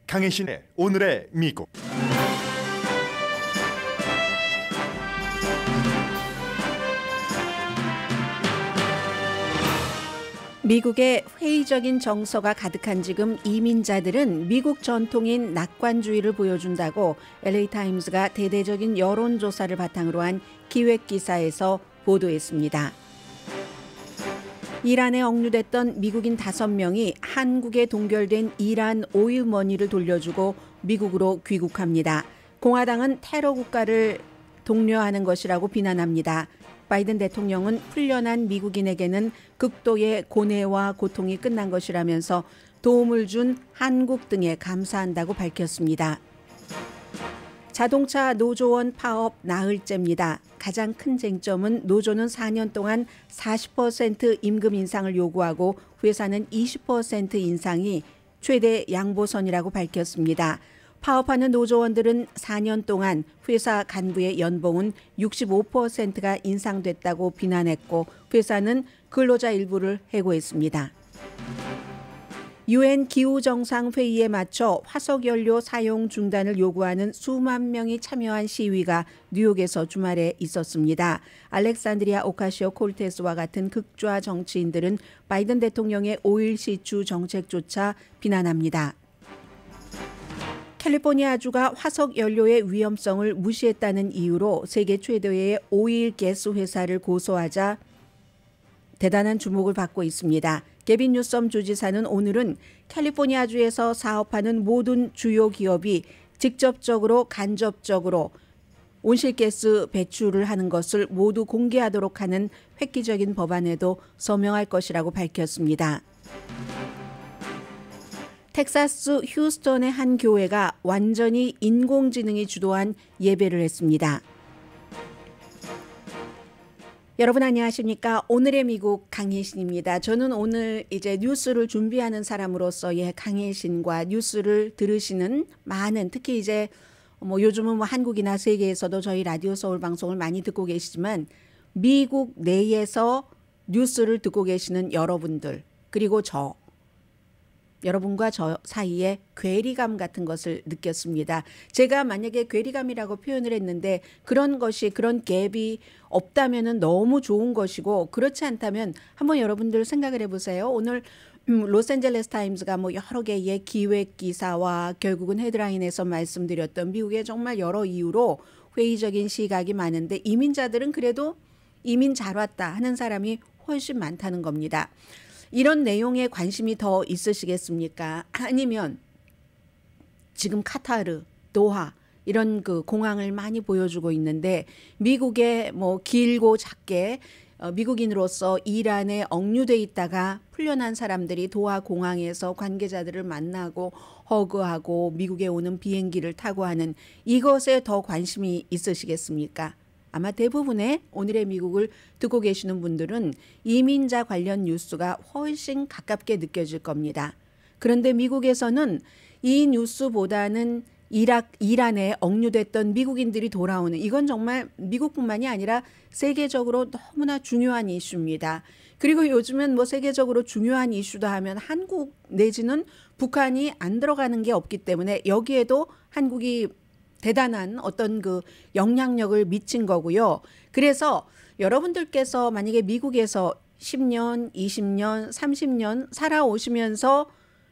강혜신의 오늘의 미국. 미국의 회의적인 정서가 가득한 지금 이민자들은 미국 전통인 낙관주의를 보여준다고 LA타임스가 대대적인 여론조사를 바탕으로 한 기획기사에서 보도했습니다. 이란에 억류됐던 미국인 5명이 한국에 동결된 이란 오일머니를 돌려주고 미국으로 귀국합니다. 공화당은 테러 국가를 독려하는 것이라고 비난합니다. 바이든 대통령은 풀려난 미국인에게는 극도의 고뇌와 고통이 끝난 것이라면서 도움을 준 한국 등에 감사한다고 밝혔습니다. 자동차 노조원 파업 나흘째입니다. 가장 큰 쟁점은 노조는 4년 동안 40% 임금 인상을 요구하고 회사는 20% 인상이 최대 양보선이라고 밝혔습니다. 파업하는 노조원들은 4년 동안 회사 간부의 연봉은 65%가 인상됐다고 비난했고 회사는 근로자 일부를 해고했습니다. 유엔 기후정상회의에 맞춰 화석연료 사용 중단을 요구하는 수만 명이 참여한 시위가 뉴욕에서 주말에 있었습니다. 알렉산드리아 오카시오콜테스와 같은 극좌 정치인들은 바이든 대통령의 오일 시추 정책조차 비난합니다. 캘리포니아주가 화석연료의 위험성을 무시했다는 이유로 세계 최대의 오일 가스 회사를 고소하자 대단한 주목을 받고 있습니다. 게빈 뉴섬 주지사는 오늘은 캘리포니아주에서 사업하는 모든 주요 기업이 직접적으로 간접적으로 온실가스 배출을 하는 것을 모두 공개하도록 하는 획기적인 법안에도 서명할 것이라고 밝혔습니다. 텍사스 휴스턴의 한 교회가 완전히 인공지능이 주도한 예배를 했습니다. 여러분 안녕하십니까? 오늘의 미국 강혜신입니다. 저는 오늘 이제 뉴스를 준비하는 사람으로서의 강혜신과 뉴스를 들으시는 많은 특히 이제 요즘은 한국이나 세계에서도 저희 라디오 서울 방송을 많이 듣고 계시지만 미국 내에서 뉴스를 듣고 계시는 여러분들 그리고 여러분과 저 사이에 괴리감 같은 것을 느꼈습니다. 제가 만약에 괴리감이라고 표현을 했는데 그런 갭이 없다면 너무 좋은 것이고 그렇지 않다면 한번 여러분들 생각을 해보세요. 오늘 로스앤젤레스 타임즈가 여러 개의 기획 기사와 결국은 헤드라인에서 말씀드렸던 미국의 정말 여러 이유로 회의적인 시각이 많은데 이민자들은 그래도 이민 잘 왔다 하는 사람이 훨씬 많다는 겁니다. 이런 내용에 관심이 더 있으시겠습니까? 아니면 지금 카타르, 도하 이런 그 공항을 많이 보여주고 있는데 미국에 길고 작게 미국인으로서 이란에 억류돼 있다가 풀려난 사람들이 도하 공항에서 관계자들을 만나고 허그하고 미국에 오는 비행기를 타고 하는 이것에 더 관심이 있으시겠습니까? 아마 대부분의 오늘의 미국을 듣고 계시는 분들은 이민자 관련 뉴스가 훨씬 가깝게 느껴질 겁니다. 그런데 미국에서는 이 뉴스보다는 이란에 억류됐던 미국인들이 돌아오는 이건 정말 미국뿐만이 아니라 세계적으로 너무나 중요한 이슈입니다. 그리고 요즘은 세계적으로 중요한 이슈다 하면 한국 내지는 북한이 안 들어가는 게 없기 때문에 여기에도 한국이 대단한 어떤 그 영향력을 미친 거고요. 그래서 여러분들께서 만약에 미국에서 10년, 20년, 30년 살아오시면서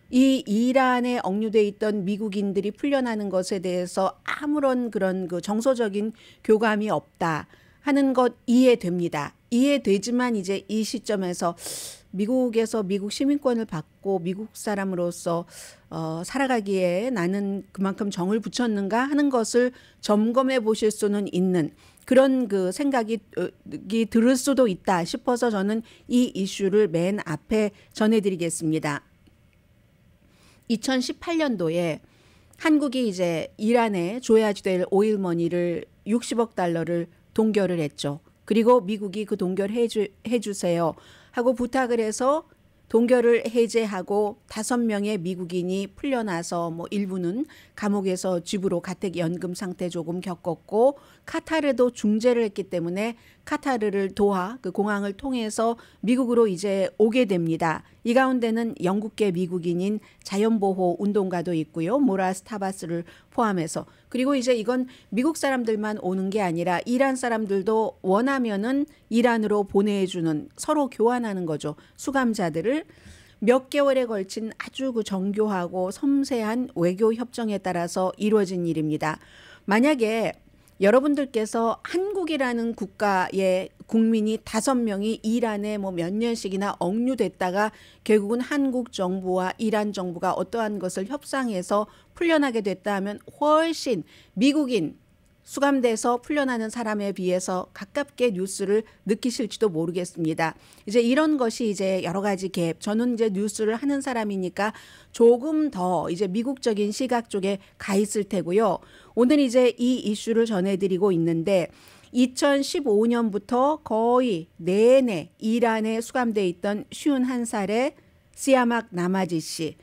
이 이란에 억류돼 있던 미국인들이 풀려나는 것에 대해서 아무런 그런 그 정서적인 교감이 없다 하는 것 이해됩니다. 이해되지만 이제 이 시점에서 미국에서 미국 시민권을 받고 미국 사람으로서 살아가기에 나는 그만큼 정을 붙였는가 하는 것을 점검해 보실 수는 있는 그런 그 생각이 들을 수도 있다 싶어서 저는 이 이슈를 맨 앞에 전해드리겠습니다. 2018년도에 한국이 이제 이란에 줘야지 될 오일머니를 60억 달러를 동결을 했죠. 그리고 미국이 그 동결해 주세요 하고 부탁을 해서 동결을 해제하고 5명의 미국인이 풀려나서 일부는 감옥에서 집으로 가택연금 상태 조금 겪었고 카타르도 중재를 했기 때문에 카타르를 도하 그 공항을 통해서 미국으로 이제 오게 됩니다. 이 가운데는 영국계 미국인인 자연보호 운동가도 있고요. 모라스 타바스를 포함해서. 그리고 이제 이건 미국 사람들만 오는 게 아니라 이란 사람들도 원하면은 이란으로 보내주는, 서로 교환하는 거죠. 수감자들을. 몇 개월에 걸친 아주 그 정교하고 섬세한 외교 협정에 따라서 이루어진 일입니다. 만약에 여러분들께서 한국이라는 국가의 국민이 5명이 이란에 뭐 몇 년씩이나 억류됐다가 결국은 한국 정부와 이란 정부가 어떠한 것을 협상해서 풀려나게 됐다 하면 훨씬 미국인 수감돼서 풀려나는 사람에 비해서 가깝게 뉴스를 느끼실지도 모르겠습니다. 이제 이런 것이 이제 여러 가지 갭. 저는 이제 뉴스를 하는 사람이니까 조금 더 이제 미국적인 시각 쪽에 가 있을 테고요. 오늘 이제 이 이슈를 전해드리고 있는데 2015년부터 거의 내내 이란에 수감돼 있던 51살의 시아막 나마지 씨.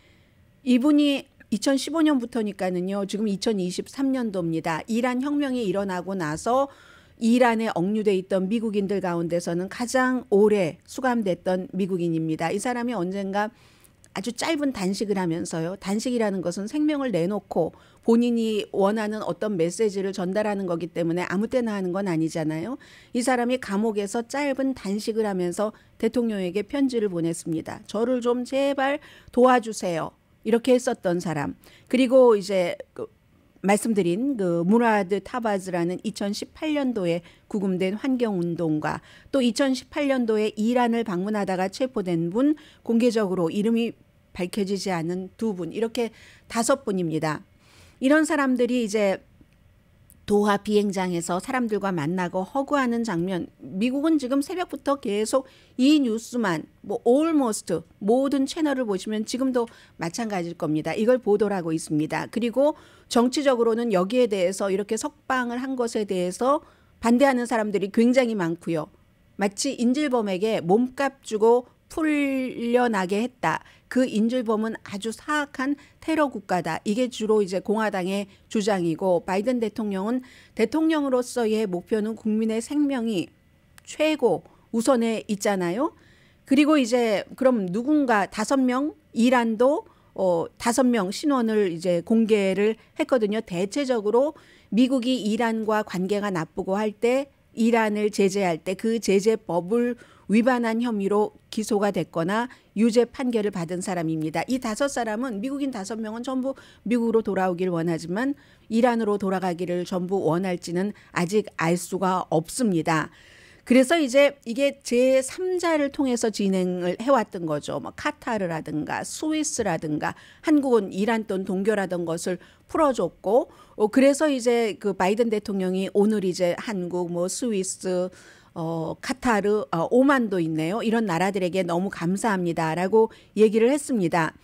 이분이 2015년부터니까는요. 지금 2023년도입니다. 이란 혁명이 일어나고 나서 이란에 억류돼 있던 미국인들 가운데서는 가장 오래 수감됐던 미국인입니다. 이 사람이 언젠가 아주 짧은 단식을 하면서요. 단식이라는 것은 생명을 내놓고 본인이 원하는 어떤 메시지를 전달하는 거기 때문에 아무 때나 하는 건 아니잖아요. 이 사람이 감옥에서 짧은 단식을 하면서 대통령에게 편지를 보냈습니다. 저를 좀 제발 도와주세요. 이렇게 했었던 사람. 그리고 이제 말씀드린 그 무라드 타바즈라는 2018년도에 구금된 환경운동가, 또 2018년도에 이란을 방문하다가 체포된 분, 공개적으로 이름이 밝혀지지 않은 2분, 이렇게 5분입니다. 이런 사람들이 이제 도하 비행장에서 사람들과 만나고 허구하는 장면, 미국은 지금 새벽부터 계속 이 뉴스만 뭐 almost 모든 채널을 보시면 지금도 마찬가지일 겁니다. 이걸 보도를 하고 있습니다. 그리고 정치적으로는 여기에 대해서 이렇게 석방을 한 것에 대해서 반대하는 사람들이 굉장히 많고요. 마치 인질범에게 몸값 주고 풀려나게 했다. 그 인질범은 아주 사악한 테러 국가다. 이게 주로 이제 공화당의 주장이고, 바이든 대통령은 대통령으로서의 목표는 국민의 생명이 최고 우선에 있잖아요. 그리고 이제 그럼 누군가 5명, 이란도 5명 신원을 이제 공개를 했거든요. 대체적으로 미국이 이란과 관계가 나쁘고 할 때, 이란을 제재할 때 그 제재법을 위반한 혐의로 기소가 됐거나 유죄 판결을 받은 사람입니다. 이 5사람은, 미국인 5명은 전부 미국으로 돌아오길 원하지만 이란으로 돌아가기를 전부 원할지는 아직 알 수가 없습니다. 그래서 이제 이게 제3자를 통해서 진행을 해왔던 거죠. 뭐 카타르라든가 스위스라든가, 한국은 이란 돈 동결하던 것을 풀어줬고, 그래서 이제 그 바이든 대통령이 오늘 이제 한국, 뭐 스위스, 카타르, 오만도 있네요. 이런 나라들에게 너무 감사합니다라고 얘기를 했습니다.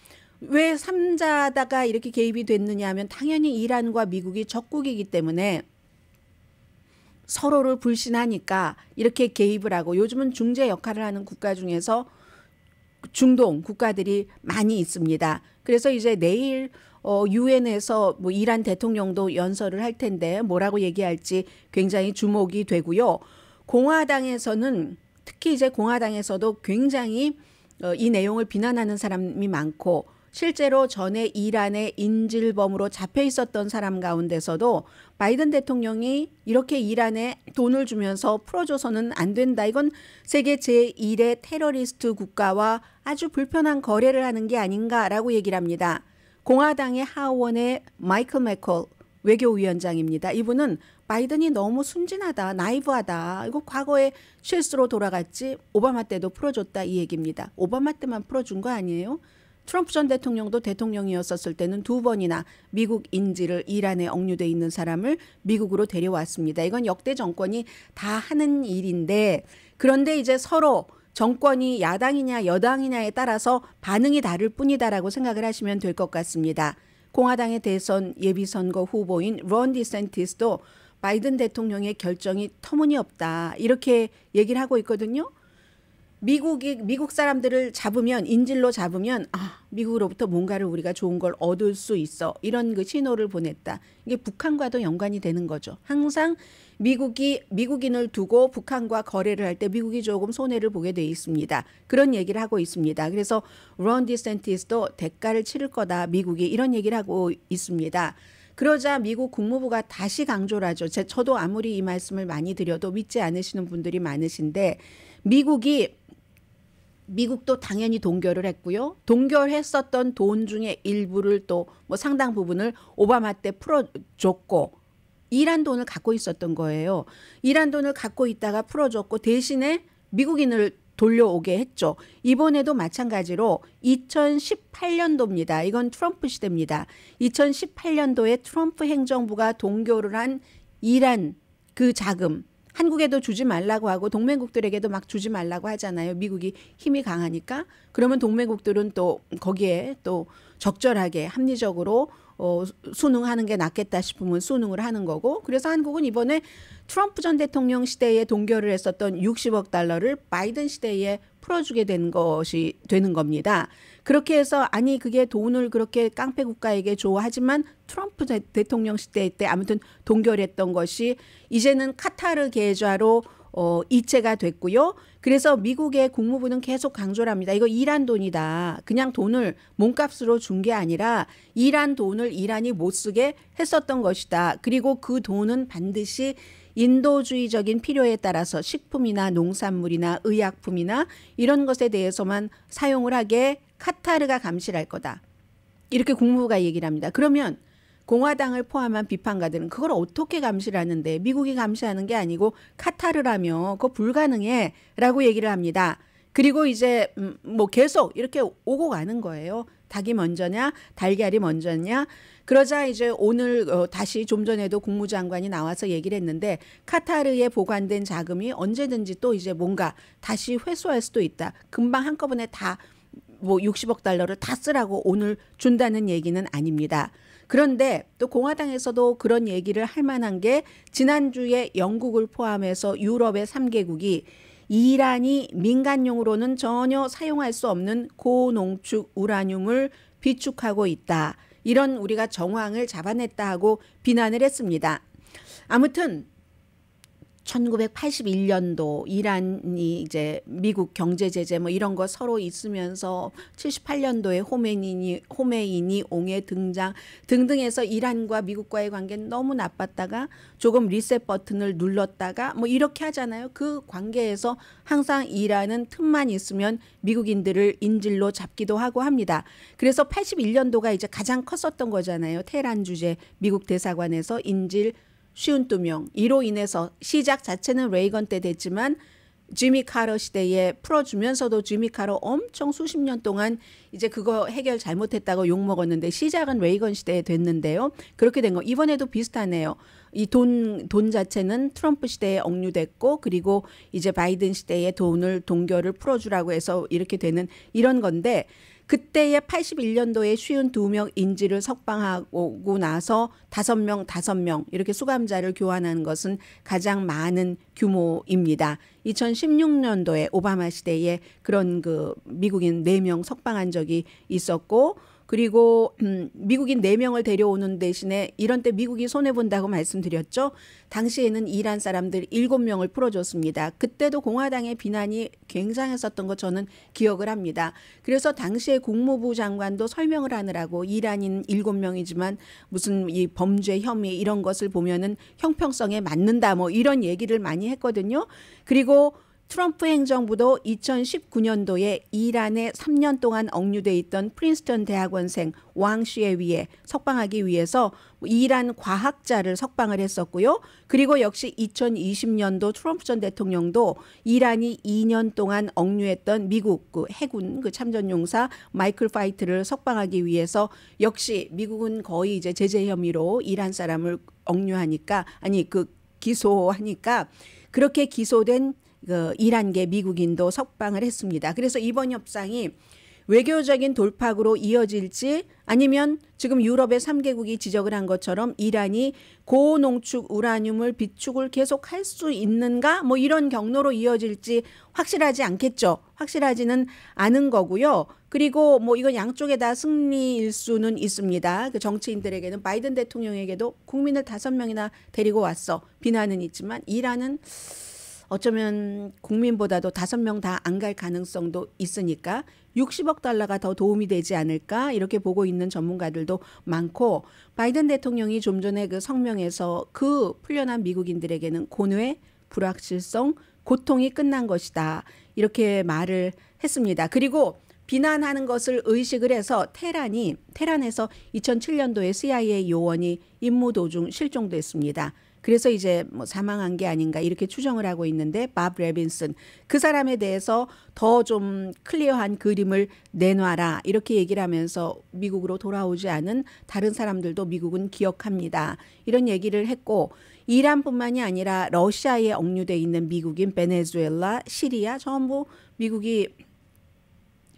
왜 3자다가 이렇게 개입이 됐느냐 하면 당연히 이란과 미국이 적국이기 때문에 서로를 불신하니까 이렇게 개입을 하고, 요즘은 중재 역할을 하는 국가 중에서 중동 국가들이 많이 있습니다. 그래서 이제 내일 유엔에서 뭐 이란 대통령도 연설을 할 텐데 뭐라고 얘기할지 굉장히 주목이 되고요. 공화당에서는, 특히 이제 공화당에서도 굉장히 이 내용을 비난하는 사람이 많고, 실제로 전에 이란의 인질범으로 잡혀 있었던 사람 가운데서도 바이든 대통령이 이렇게 이란에 돈을 주면서 풀어줘서는 안 된다. 이건 세계 제1의 테러리스트 국가와 아주 불편한 거래를 하는 게 아닌가라고 얘기를 합니다. 공화당의 하원의 마이클 매콜 외교위원장입니다. 이분은 바이든이 너무 순진하다, 나이브하다, 이거 과거에 실수로 돌아갔지, 오바마 때도 풀어줬다, 이 얘기입니다. 오바마 때만 풀어준 거 아니에요? 트럼프 전 대통령도 대통령이었었을 때는 2번이나 미국 인질을, 이란에 억류돼 있는 사람을 미국으로 데려왔습니다. 이건 역대 정권이 다 하는 일인데, 그런데 이제 서로 정권이 야당이냐 여당이냐에 따라서 반응이 다를 뿐이다라고 생각을 하시면 될 것 같습니다. 공화당의 대선 예비선거 후보인 론 디샌티스도 바이든 대통령의 결정이 터무니없다, 이렇게 얘기를 하고 있거든요. 미국 사람들을 잡으면 인질로 잡으면 미국으로부터 뭔가를 우리가 좋은 걸 얻을 수 있어. 이런 그 신호를 보냈다. 이게 북한과도 연관이 되는 거죠. 항상 미국인을 두고 북한과 거래를 할 때 미국이 조금 손해를 보게 돼 있습니다. 그런 얘기를 하고 있습니다. 그래서 론 디센티스도 대가를 치를 거다. 미국이 이런 얘기를 하고 있습니다. 그러자 미국 국무부가 다시 강조를 하죠. 저도 아무리 이 말씀을 많이 드려도 믿지 않으시는 분들이 많으신데 미국도 당연히 동결을 했고요. 동결했었던 돈 중에 일부를 또 뭐 상당 부분을 오바마 때 풀어줬고 이란 돈을 갖고 있었던 거예요. 이란 돈을 갖고 있다가 풀어줬고 대신에 미국인을 돌려오게 했죠. 이번에도 마찬가지로 2018년도입니다. 이건 트럼프 시대입니다. 2018년도에 트럼프 행정부가 동결을 한 이란 그 자금 한국에도 주지 말라고 하고 동맹국들에게도 막 주지 말라고 하잖아요. 미국이 힘이 강하니까. 그러면 동맹국들은 또 거기에 또 적절하게 합리적으로 순응하는 게 낫겠다 싶으면 순응을 하는 거고. 그래서 한국은 이번에 트럼프 전 대통령 시대에 동결을 했었던 60억 달러를 바이든 시대에 풀어주게 된 것이 되는 겁니다. 그렇게 해서 아니 그게 돈을 그렇게 깡패 국가에게 줘 하지만 트럼프 대통령 시대 때 아무튼 동결했던 것이 이제는 카타르 계좌로 이체가 됐고요. 그래서 미국의 국무부는 계속 강조를 합니다. 이거 이란 돈이다. 그냥 돈을 몸값으로 준 게 아니라 이란 돈을 이란이 못 쓰게 했었던 것이다. 그리고 그 돈은 반드시 인도주의적인 필요에 따라서 식품이나 농산물이나 의약품이나 이런 것에 대해서만 사용을 하게 카타르가 감시를 할 거다. 이렇게 국무부가 얘기를 합니다. 그러면 공화당을 포함한 비판가들은 그걸 어떻게 감시를 하는데 미국이 감시하는 게 아니고 카타르라며 그거 불가능해 라고 얘기를 합니다. 그리고 이제 뭐 계속 이렇게 오고 가는 거예요. 닭이 먼저냐 달걀이 먼저냐. 그러자 이제 오늘 다시 좀 전에도 국무장관이 나와서 얘기를 했는데 카타르에 보관된 자금이 언제든지 또 이제 뭔가 다시 회수할 수도 있다. 금방 한꺼번에 다 뭐 60억 달러를 다 쓰라고 오늘 준다는 얘기는 아닙니다. 그런데 또 공화당에서도 그런 얘기를 할 만한 게 지난주에 영국을 포함해서 유럽의 3개국이 이란이 민간용으로는 전혀 사용할 수 없는 고농축 우라늄을 비축하고 있다. 이런 우리가 정황을 잡아냈다 하고 비난을 했습니다. 아무튼 1981년도 이란이 이제 미국 경제 제재 뭐 이런 거 서로 있으면서 78년도에 호메이니 옹의 등장 등등해서 이란과 미국과의 관계는 너무 나빴다가 조금 리셋 버튼을 눌렀다가 뭐 이렇게 하잖아요. 그 관계에서 항상 이란은 틈만 있으면 미국인들을 인질로 잡기도 하고 합니다. 그래서 81년도가 이제 가장 컸었던 거잖아요. 테헤란 주재 미국 대사관에서 인질 52명. 이로 인해서 시작 자체는 레이건 때 됐지만 지미 카러 시대에 풀어주면서도 지미 카러 엄청 수십 년 동안 이제 그거 해결 잘못했다고 욕먹었는데 시작은 레이건 시대에 됐는데요. 그렇게 된 거 이번에도 비슷하네요. 이 돈 자체는 트럼프 시대에 억류됐고 그리고 이제 바이든 시대에 돈을 동결을 풀어주라고 해서 이렇게 되는 이런 건데 그때의 81년도에 52명 인질을 석방하고 나서 5명 이렇게 수감자를 교환하는 것은 가장 많은 규모입니다. 2016년도에 오바마 시대에 그런 그 미국인 4명 석방한 적이 있었고 그리고 미국인 4명을 데려오는 대신에 이런 때 미국이 손해본다고 말씀드렸죠. 당시에는 이란 사람들 7명을 풀어줬습니다. 그때도 공화당의 비난이 굉장했었던 거 저는 기억을 합니다. 그래서 당시에 국무부 장관도 설명을 하느라고 이란인 7명이지만 무슨 이 범죄 혐의 이런 것을 보면은 형평성에 맞는다 뭐 이런 얘기를 많이 했거든요. 그리고 트럼프 행정부도 2019년도에 이란에 3년 동안 억류돼 있던 프린스턴 대학원생 왕 슈에위에 석방하기 위해서 이란 과학자를 석방을 했었고요. 그리고 역시 2020년도 트럼프 전 대통령도 이란이 2년 동안 억류했던 미국 그 해군 그 참전용사 마이클 파이트를 석방하기 위해서 역시 미국은 거의 이제 제재 혐의로 이란 사람을 억류하니까 기소하니까 그렇게 기소된 그 이란계 미국인도 석방을 했습니다. 그래서 이번 협상이 외교적인 돌파구로 이어질지 아니면 지금 유럽의 3개국이 지적을 한 것처럼 이란이 고농축 우라늄을 비축을 계속 할 수 있는가 뭐 이런 경로로 이어질지 확실하지 않겠죠. 확실하지는 않은 거고요. 그리고 뭐 이건 양쪽에 다 승리일 수는 있습니다. 그 정치인들에게는 바이든 대통령에게도 국민을 5명이나 데리고 왔어. 비난은 있지만 이란은 어쩌면 국민보다도 5명 다 안 갈 가능성도 있으니까 60억 달러가 더 도움이 되지 않을까 이렇게 보고 있는 전문가들도 많고 바이든 대통령이 좀 전에 그 성명에서 그 풀려난 미국인들에게는 고뇌, 불확실성, 고통이 끝난 것이다 이렇게 말을 했습니다. 그리고 비난하는 것을 의식을 해서 테란에서 2007년도에 CIA 요원이 임무 도중 실종됐습니다. 그래서 이제 뭐 사망한 게 아닌가 이렇게 추정을 하고 있는데 밥 레빈슨 그 사람에 대해서 더 좀 클리어한 그림을 내놔라 이렇게 얘기를 하면서 미국으로 돌아오지 않은 다른 사람들도 미국은 기억합니다. 이런 얘기를 했고 이란뿐만이 아니라 러시아에 억류돼 있는 미국인 베네수엘라, 시리아 전부 미국이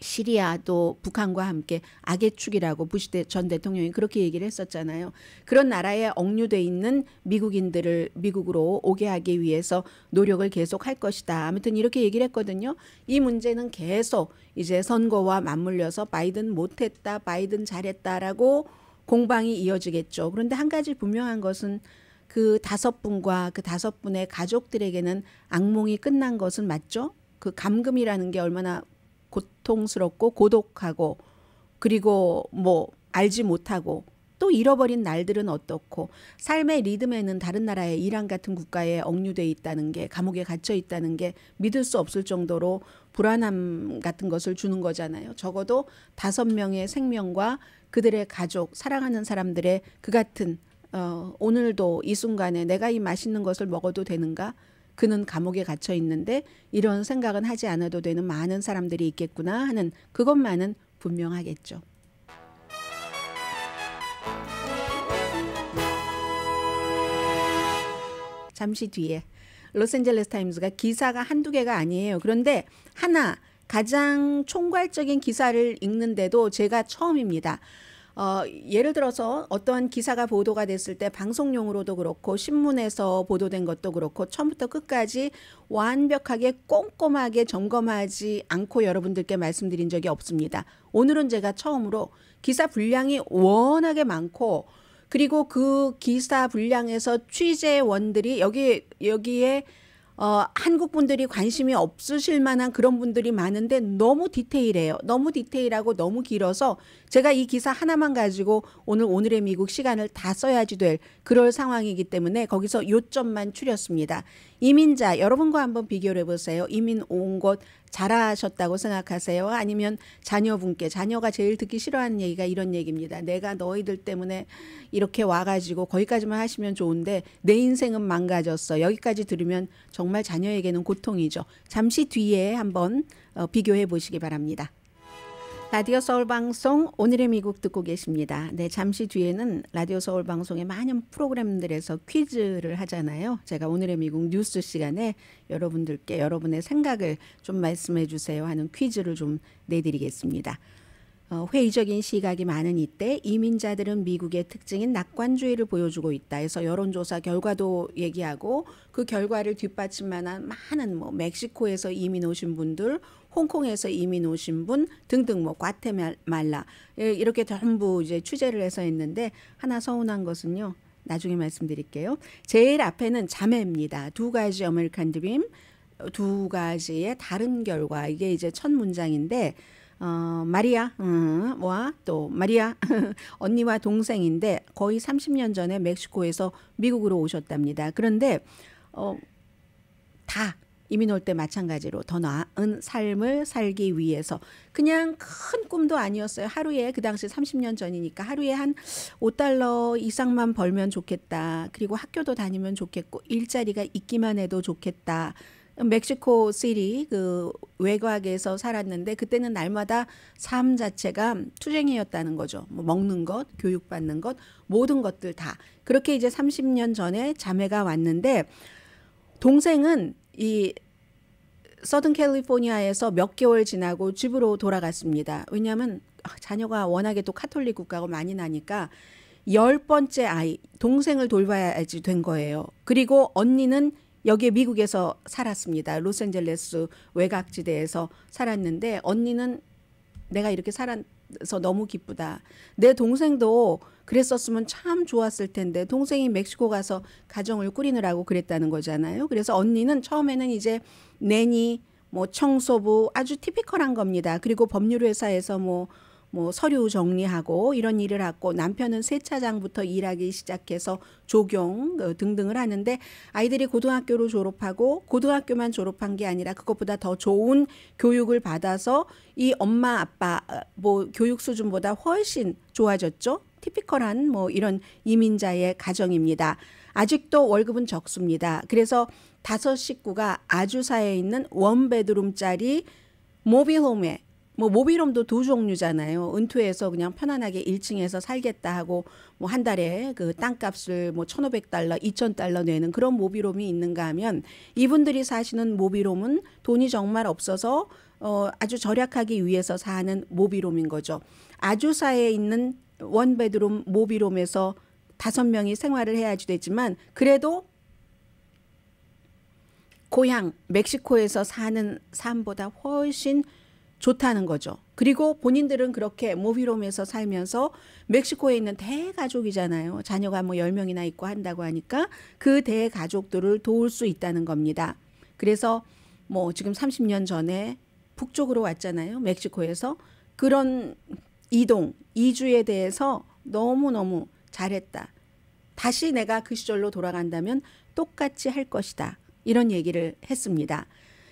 시리아도 북한과 함께 악의 축이라고 부시 전 대통령이 그렇게 얘기를 했었잖아요. 그런 나라에 억류돼 있는 미국인들을 미국으로 오게 하기 위해서 노력을 계속 할 것이다. 아무튼 이렇게 얘기를 했거든요. 이 문제는 계속 이제 선거와 맞물려서 바이든 못했다, 바이든 잘했다라고 공방이 이어지겠죠. 그런데 한 가지 분명한 것은 그 5분과 그 5분의 가족들에게는 악몽이 끝난 것은 맞죠? 그 감금이라는 게 얼마나 고통스럽고 고독하고 그리고 뭐 알지 못하고 또 잃어버린 날들은 어떻고 삶의 리듬에는 다른 나라의 이란 같은 국가에 억류돼 있다는 게 감옥에 갇혀 있다는 게 믿을 수 없을 정도로 불안함 같은 것을 주는 거잖아요. 적어도 5명의 생명과 그들의 가족 사랑하는 사람들의 그 같은 오늘도 이 순간에 내가 이 맛있는 것을 먹어도 되는가? 그는 감옥에 갇혀 있는데 이런 생각은 하지 않아도 되는 많은 사람들이 있겠구나 하는 그것만은 분명하겠죠. 잠시 뒤에 로스앤젤레스 타임스가 기사가 한두 개가 아니에요. 그런데 하나 가장 총괄적인 기사를 읽는데도 제가 처음입니다. 예를 들어서 어떠한 기사가 보도가 됐을 때 방송용으로도 그렇고 신문에서 보도된 것도 그렇고 처음부터 끝까지 완벽하게 꼼꼼하게 점검하지 않고 여러분들께 말씀드린 적이 없습니다. 오늘은 제가 처음으로 기사 분량이 워낙에 많고 그리고 그 기사 분량에서 취재원들이 여기에 한국 분들이 관심이 없으실 만한 그런 분들이 많은데 너무 디테일해요. 너무 디테일하고 너무 길어서 제가 이 기사 하나만 가지고 오늘의 미국 시간을 다 써야지 될 그럴 상황이기 때문에 거기서 요점만 추렸습니다. 이민자 여러분과 한번 비교를 해보세요. 이민 온 곳 잘하셨다고 생각하세요? 아니면 자녀가 제일 듣기 싫어하는 얘기가 이런 얘기입니다. 내가 너희들 때문에 이렇게 와가지고 거기까지만 하시면 좋은데 내 인생은 망가졌어. 여기까지 들으면 정말 자녀에게는 고통이죠. 잠시 뒤에 한번 비교해 보시기 바랍니다. 라디오 서울 방송 오늘의 미국 듣고 계십니다. 네, 잠시 뒤에는 라디오 서울 방송의 많은 프로그램들에서 퀴즈를 하잖아요. 제가 오늘의 미국 뉴스 시간에 여러분들께 여러분의 생각을 좀 말씀해 주세요 하는 퀴즈를 좀 내드리겠습니다. 회의적인 시각이 많은 이때 이민자들은 미국의 특징인 낙관주의를 보여주고 있다 해서 여론조사 결과도 얘기하고 그 결과를 뒷받침만한 많은 멕시코에서 이민 오신 분들, 홍콩에서 이민 오신 분 등등 과테말라 이렇게 전부 이제 취재를 해서 했는데 하나 서운한 것은요. 나중에 말씀드릴게요. 제일 앞에는 자매입니다. 2가지 아메리칸 드림, 2가지의 다른 결과 이게 이제 첫 문장인데 마리아와 또 마리아 언니와 동생인데 거의 30년 전에 멕시코에서 미국으로 오셨답니다. 그런데 다 이민 올 때 마찬가지로 더 나은 삶을 살기 위해서 그냥 큰 꿈도 아니었어요. 하루에 그 당시 30년 전이니까 하루에 한 $5 이상만 벌면 좋겠다. 그리고 학교도 다니면 좋겠고 일자리가 있기만 해도 좋겠다. 멕시코 시티 그 외곽에서 살았는데 그때는 날마다 삶 자체가 투쟁이었다는 거죠. 먹는 것, 교육받는 것, 모든 것들 다. 그렇게 이제 30년 전에 자매가 왔는데 동생은 이 서든 캘리포니아에서 몇 개월 지나고 집으로 돌아갔습니다. 왜냐하면 자녀가 워낙에 또 카톨릭 국가가 많이 나니까 10번째 아이, 동생을 돌봐야지 된 거예요. 그리고 언니는 여기에 미국에서 살았습니다. 로스앤젤레스 외곽지대에서 살았는데 언니는 내가 이렇게 살아서 너무 기쁘다. 내 동생도 그랬었으면 참 좋았을 텐데 동생이 멕시코 가서 가정을 꾸리느라고 그랬다는 거잖아요. 그래서 언니는 처음에는 이제 내니, 뭐 청소부 아주 티피컬한 겁니다. 그리고 법률회사에서 뭐 서류 정리하고 이런 일을 하고 남편은 세차장부터 일하기 시작해서 조경 등등을 하는데 아이들이 고등학교를 졸업하고 고등학교만 졸업한 게 아니라 그것보다 더 좋은 교육을 받아서 이 엄마 아빠 뭐 교육 수준보다 훨씬 좋아졌죠. 티피컬한 뭐 이런 이민자의 가정입니다. 아직도 월급은 적습니다. 그래서 5 식구가 아주사에 있는 원베드룸짜리 모빌홈에 뭐 모빌홈도 2 종류잖아요. 은퇴해서 그냥 편안하게 1층에서 살겠다 하고 뭐 한 달에 그 땅값을 뭐 $1,500, $2,000 내는 그런 모빌홈이 있는가 하면 이분들이 사시는 모빌홈은 돈이 정말 없어서 아주 절약하기 위해서 사는 모빌홈인 거죠. 아주사에 있는 원베드룸 모빌홈에서 5명이 생활을 해야지 되지만 그래도 고향 멕시코에서 사는 삶보다 훨씬 좋다는 거죠. 그리고 본인들은 그렇게 모빌홈에서 살면서 멕시코에 있는 대가족이잖아요. 자녀가 뭐 10명이나 있고 한다고 하니까 그 대가족들을 도울 수 있다는 겁니다. 그래서 뭐 지금 30년 전에 북쪽으로 왔잖아요. 멕시코에서. 그런 이주에 대해서 너무너무 잘했다. 다시 내가 그 시절로 돌아간다면 똑같이 할 것이다. 이런 얘기를 했습니다.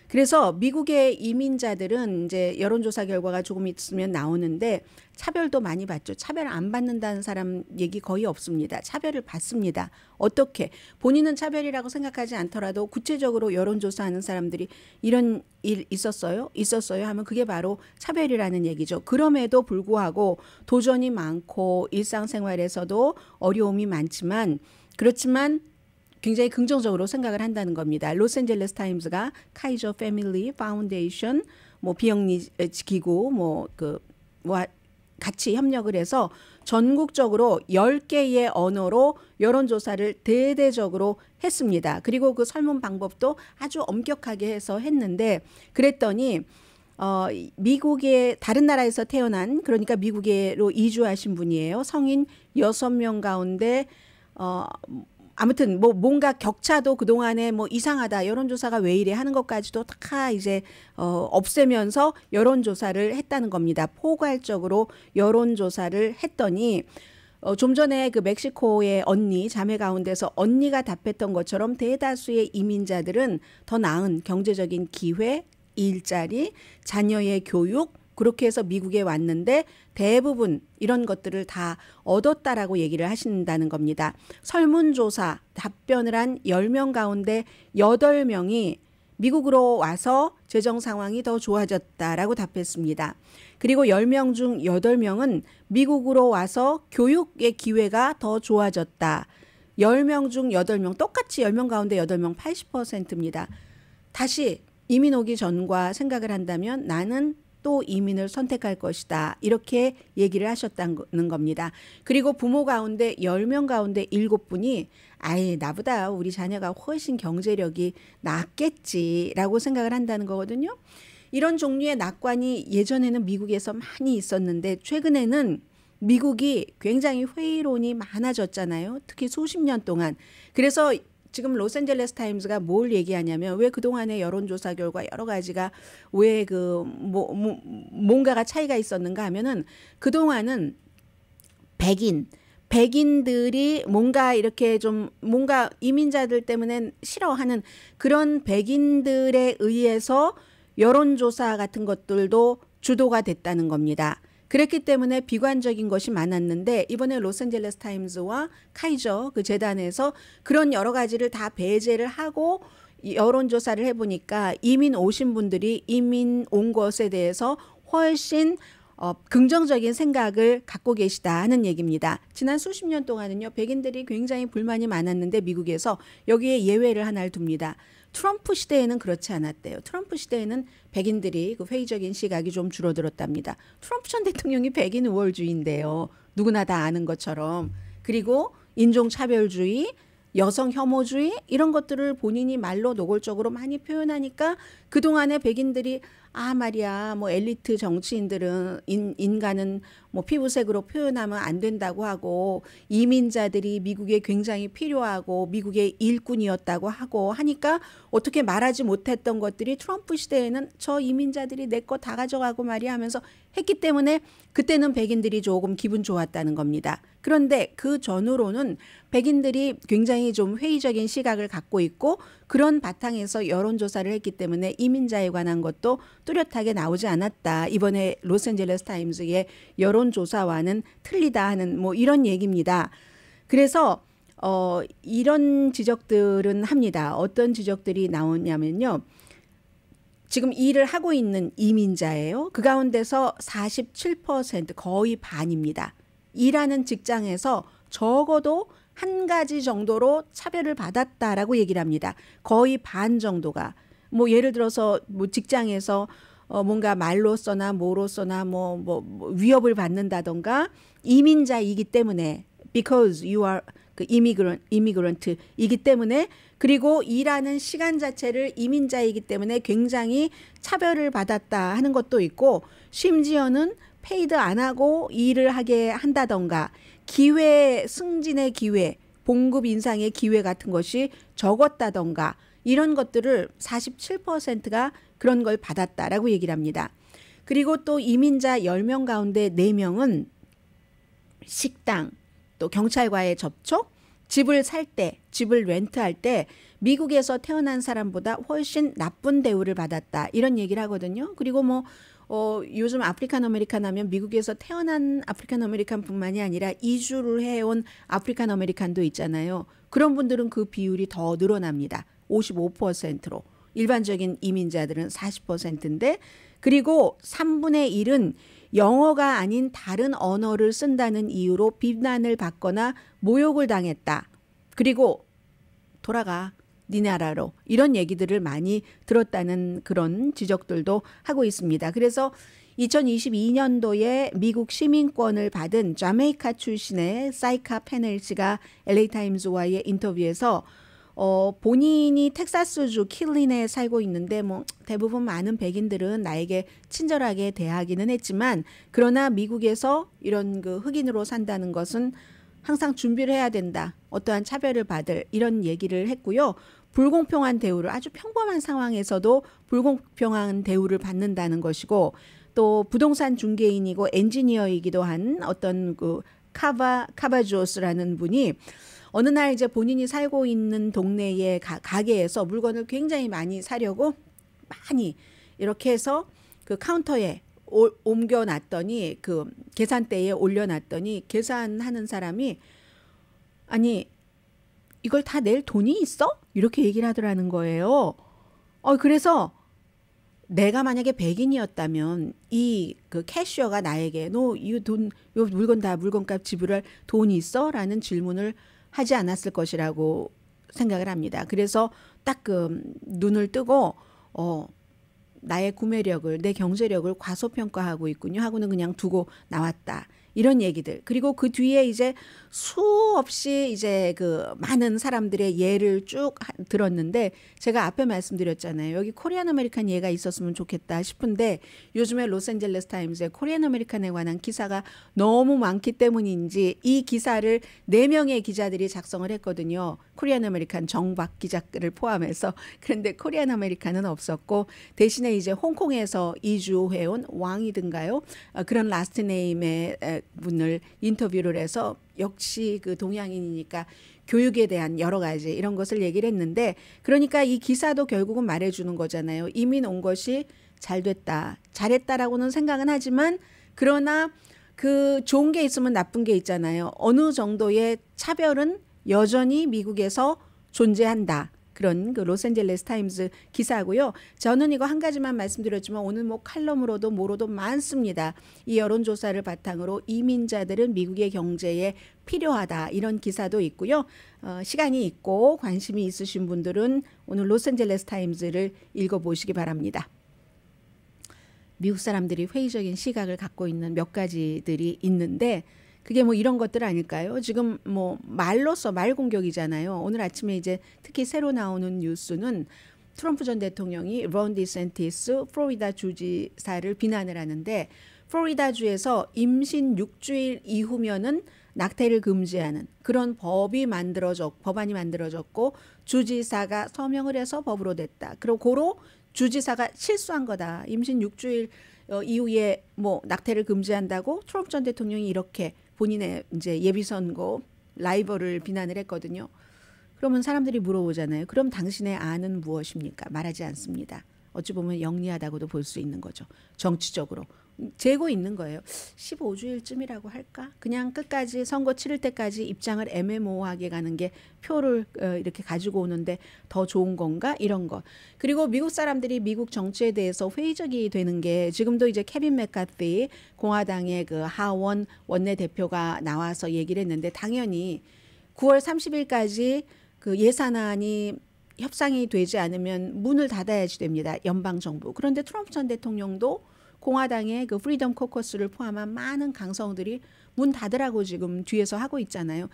그래서 미국의 이민자들은 이제 여론조사 결과가 조금 있으면 나오는데 차별도 많이 받죠. 차별 안 받는다는 사람 얘기 거의 없습니다. 차별을 받습니다. 어떻게? 본인은 차별이라고 생각하지 않더라도 구체적으로 여론조사하는 사람들이 이런 일 있었어요? 하면 그게 바로 차별이라는 얘기죠. 그럼에도 불구하고 도전이 많고 일상생활에서도 어려움이 많지만 그렇지만 굉장히 긍정적으로 생각을 한다는 겁니다. 로스앤젤레스 타임스가 카이저 패밀리 파운데이션 뭐 비영리 기구 같이 협력을 해서 전국적으로 10개의 언어로 여론조사를 대대적으로 했습니다. 그리고 그 설문 방법도 아주 엄격하게 해서 했는데 그랬더니 미국의 다른 나라에서 태어난 그러니까 미국으로 이주하신 분이에요. 성인 6명 가운데 아무튼 뭐 뭔가 격차도 그동안에 뭐 이상하다 여론조사가 왜 이래 하는 것까지도 다 이제 없애면서 여론조사를 했다는 겁니다. 포괄적으로 여론조사를 했더니 좀 전에 그 멕시코의 자매 가운데서 언니가 답했던 것처럼 대다수의 이민자들은 더 나은 경제적인 기회, 일자리, 자녀의 교육 그렇게 해서 미국에 왔는데 대부분 이런 것들을 다 얻었다라고 얘기를 하신다는 겁니다. 설문조사 답변을 한 10명 가운데 8명이 미국으로 와서 재정 상황이 더 좋아졌다라고 답했습니다. 그리고 10명 중 8명은 미국으로 와서 교육의 기회가 더 좋아졌다. 10명 중 8명, 똑같이 10명 가운데 8명 80%입니다. 다시 이민 오기 전과 생각을 한다면 나는 또 이민을 선택할 것이다. 이렇게 얘기를 하셨다는 겁니다. 그리고 부모 가운데 10명 가운데 7분이 아예 나보다 우리 자녀가 훨씬 경제력이 낫겠지라고 생각을 한다는 거거든요. 이런 종류의 낙관이 예전에는 미국에서 많이 있었는데 최근에는 미국이 굉장히 회의론이 많아졌잖아요. 특히 수십 년 동안. 그래서 지금 로스앤젤레스 타임스가 뭘 얘기하냐면 왜 그동안의 여론조사 결과 여러 가지가 왜 뭔가가 차이가 있었는가 하면은 그동안은 백인들이 뭔가 이렇게 좀 뭔가 이민자들 때문에 싫어하는 그런 백인들에 의해서 여론조사 같은 것들도 주도가 됐다는 겁니다. 그랬기 때문에 비관적인 것이 많았는데 이번에 로스앤젤레스 타임스와 카이저 그 재단에서 그런 여러 가지를 다 배제를 하고 여론조사를 해보니까 이민 오신 분들이 이민 온 것에 대해서 훨씬 긍정적인 생각을 갖고 계시다 하는 얘기입니다. 지난 수십 년 동안은요, 백인들이 굉장히 불만이 많았는데 미국에서 여기에 예외를 하나를 둡니다. 트럼프 시대에는 그렇지 않았대요. 트럼프 시대에는 백인들이 그 회의적인 시각이 좀 줄어들었답니다. 트럼프 전 대통령이 백인 우월주의인데요. 누구나 다 아는 것처럼. 그리고 인종차별주의, 여성 혐오주의 이런 것들을 본인이 말로 노골적으로 많이 표현하니까 그동안에 백인들이 말이야 뭐 엘리트 정치인들은 인간은 뭐 피부색으로 표현하면 안 된다고 하고 이민자들이 미국에 굉장히 필요하고 미국의 일꾼이었다고 하고 하니까 어떻게 말하지 못했던 것들이 트럼프 시대에는 저 이민자들이 내 거 다 가져가고 말이야 하면서 했기 때문에 그때는 백인들이 조금 기분 좋았다는 겁니다. 그런데 그 전후로는 백인들이 굉장히 좀 회의적인 시각을 갖고 있고 그런 바탕에서 여론조사를 했기 때문에 이민자에 관한 것도 뚜렷하게 나오지 않았다. 이번에 로스앤젤레스 타임즈의 여론조사와는 틀리다 하는 뭐 이런 얘기입니다. 그래서 이런 지적들은 합니다. 어떤 지적들이 나오냐면요. 지금 일을 하고 있는 이민자예요. 그 가운데서 47% 거의 반입니다. 일하는 직장에서 적어도 한 가지 정도로 차별을 받았다라고 얘기를 합니다. 거의 반 정도가 뭐 예를 들어서 뭐 직장에서 뭔가 말로서나 뭐로서나 뭐 위협을 받는다던가 이민자이기 때문에 because you are 그 이미그런트이기 때문에 그리고 일하는 시간 자체를 이민자이기 때문에 굉장히 차별을 받았다 하는 것도 있고 심지어는 페이드 안 하고 일을 하게 한다던가 기회 승진의 기회 봉급 인상의 기회 같은 것이 적었다던가 이런 것들을 47%가 그런 걸 받았다라고 얘기를 합니다. 그리고 또 이민자 10명 가운데 4명은 식당 또 경찰과의 접촉 집을 살 때 집을 렌트할 때 미국에서 태어난 사람보다 훨씬 나쁜 대우를 받았다 이런 얘기를 하거든요. 그리고 뭐 요즘 아프리칸 아메리칸 하면 미국에서 태어난 아프리칸 아메리칸뿐만이 아니라 이주를 해온 아프리칸 아메리칸도 있잖아요. 그런 분들은 그 비율이 더 늘어납니다. 55%로. 일반적인 이민자들은 40%인데 그리고 3분의 1은 영어가 아닌 다른 언어를 쓴다는 이유로 비난을 받거나 모욕을 당했다. 그리고 돌아가. 네 나라로 이런 얘기들을 많이 들었다는 그런 지적들도 하고 있습니다. 그래서 2022년도에 미국 시민권을 받은 자메이카 출신의 사이카 페넬씨가 LA타임즈와의 인터뷰에서 본인이 텍사스주 킬린에 살고 있는데 뭐 대부분 많은 백인들은 나에게 친절하게 대하기는 했지만 그러나 미국에서 이런 그 흑인으로 산다는 것은 항상 준비를 해야 된다. 어떠한 차별을 받을 이런 얘기를 했고요. 불공평한 대우를 아주 평범한 상황에서도 불공평한 대우를 받는다는 것이고 또 부동산 중개인이고 엔지니어이기도 한 어떤 그 카바조스라는 분이 어느 날 이제 본인이 살고 있는 동네의 가게에서 물건을 굉장히 많이 사려고 많이 이렇게 해서 그 카운터에 옮겨놨더니 그 계산대에 올려놨더니 계산하는 사람이 아니 이걸 다 낼 돈이 있어? 이렇게 얘기를 하더라는 거예요. 그래서 내가 만약에 백인이었다면 이 그 캐셔가 나에게 너 이 돈, 요 물건 다 물건값 지불할 돈이 있어? 라는 질문을 하지 않았을 것이라고 생각을 합니다. 그래서 딱 그 눈을 뜨고 나의 구매력을 내 경제력을 과소평가하고 있군요 하고는 그냥 두고 나왔다. 이런 얘기들. 그리고 그 뒤에 이제 수없이 이제 그 많은 사람들의 예를 쭉 들었는데 제가 앞에 말씀드렸잖아요. 여기 코리안 아메리칸 예가 있었으면 좋겠다 싶은데 요즘에 로스앤젤레스 타임즈에 코리안 아메리칸에 관한 기사가 너무 많기 때문인지 이 기사를 4명의 기자들이 작성을 했거든요. 코리안 아메리칸 정박 기자를 포함해서. 그런데 코리안 아메리칸은 없었고 대신에 이제 홍콩에서 이주해온 왕이든가요? 그런 라스트 네임의 분을 인터뷰를 해서 역시 그 동양인이니까 교육에 대한 여러 가지 이런 것을 얘기를 했는데 그러니까 이 기사도 결국은 말해주는 거잖아요. 이민 온 것이 잘 됐다. 잘했다라고는 생각은 하지만 그러나 그 좋은 게 있으면 나쁜 게 있잖아요. 어느 정도의 차별은 여전히 미국에서 존재한다. 그런 그 로스앤젤레스 타임즈 기사고요. 저는 이거 한 가지만 말씀드렸지만 오늘 뭐 칼럼으로도 뭐로도 많습니다. 이 여론조사를 바탕으로 이민자들은 미국의 경제에 필요하다 이런 기사도 있고요. 시간이 있고 관심이 있으신 분들은 오늘 로스앤젤레스 타임즈를 읽어보시기 바랍니다. 미국 사람들이 회의적인 시각을 갖고 있는 몇 가지들이 있는데 그게 뭐 이런 것들 아닐까요? 지금 뭐 말로써 말 공격이잖아요. 오늘 아침에 이제 특히 새로 나오는 뉴스는 트럼프 전 대통령이 론 디센티스 플로리다 주지사를 비난을 하는데 플로리다주에서 임신 6주일 이후면은 낙태를 금지하는 그런 법안이 만들어졌고 주지사가 서명을 해서 법으로 됐다. 그리고 고로 주지사가 실수한 거다. 임신 6주일 이후에 뭐 낙태를 금지한다고 트럼프 전 대통령이 이렇게 본인의 이제 예비 선거 라이벌을 비난을 했거든요. 그러면 사람들이 물어보잖아요. 그럼 당신의 안은 무엇입니까? 말하지 않습니다. 어찌 보면 영리하다고도 볼 수 있는 거죠. 정치적으로. 재고 있는 거예요. 15주일쯤이라고 할까? 그냥 끝까지 선거 치를 때까지 입장을 애매모호하게 가는 게 표를 이렇게 가지고 오는데 더 좋은 건가? 이런 거. 그리고 미국 사람들이 미국 정치에 대해서 회의적이 되는 게 지금도 이제 케빈 맥카티 공화당의 그 하원 원내대표가 나와서 얘기를 했는데 당연히 9월 30일까지 그 예산안이 협상이 되지 않으면 문을 닫아야지 됩니다. 연방정부. 그런데 트럼프 전 대통령도 공화당의 그 프리덤 코커스를 포함한 많은 강성들이 문 닫으라고 지금 뒤에서 하고 있잖아요.